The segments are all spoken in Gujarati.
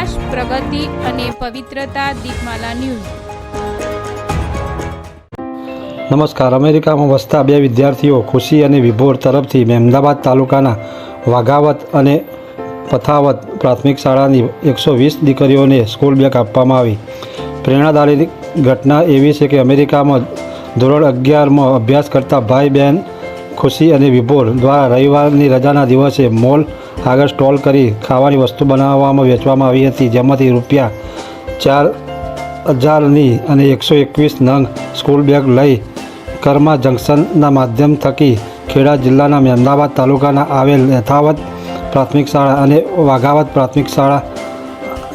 વિકાસ, પ્રગતિ અને પવિત્રતા. દીપમાલા ન્યૂઝ. નમસ્કાર. અમેરિકામાં વસતા બે વિદ્યાર્થીઓ ખુશી અને વિભોર તરફથી મહેમદાબાદ તાલુકાના વાઘાવત અને પથાવત પ્રાથમિક શાળાની 120 દીકરીઓને સ્કૂલ બેગ આપવામાં આવી. પ્રેરણાદાયી ઘટના એવી છે કે અમેરિકામાં ધોરણ 11માં અભ્યાસ કરતા ભાઈ બહેન ખુશી અને વિભોર દ્વારા રવિવારની રજાના દિવસે મોલ આગળ સ્ટોલ કરી ખાવાની વસ્તુ બનાવવામાં વેચવામાં આવી હતી, જેમાંથી રૂપિયા 4,000ની અને 121 નંગ સ્કૂલ બેગ લઈ કર્મા જંકશનના માધ્યમ થકી ખેડા જિલ્લાના મહેમદાબાદ તાલુકાના આવેલ યથાવત પ્રાથમિક શાળા અને વાઘાવત પ્રાથમિક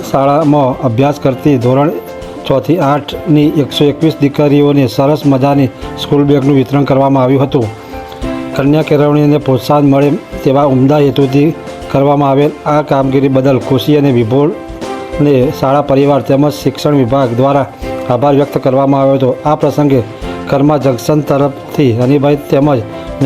શાળામાં અભ્યાસ કરતી ધોરણ 6 થી 8ની 121 દીકરીઓને સરસ મજાની સ્કૂલ બેગનું વિતરણ કરવામાં આવ્યું હતું. કન્યા કેળવણીને પ્રોત્સાહન મળે તેવા ઉમદા હેતુથી કરવામાં આવેલ આ કામગીરી બદલ ખુશી અને વિભોરને શાળા પરિવાર તેમજ શિક્ષણ વિભાગ દ્વારા આભાર વ્યક્ત કરવામાં આવ્યો હતો. આ પ્રસંગે કર્મા જંકશન તરફથી હનીભાઈ તેમજ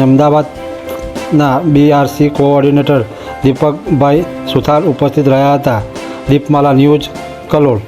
અમદાવાદના BRC કોઓર્ડિનેટર દીપકભાઈ સુથાર ઉપસ્થિત રહ્યા હતા. દીપમાલા ન્યૂઝ, કલોલ.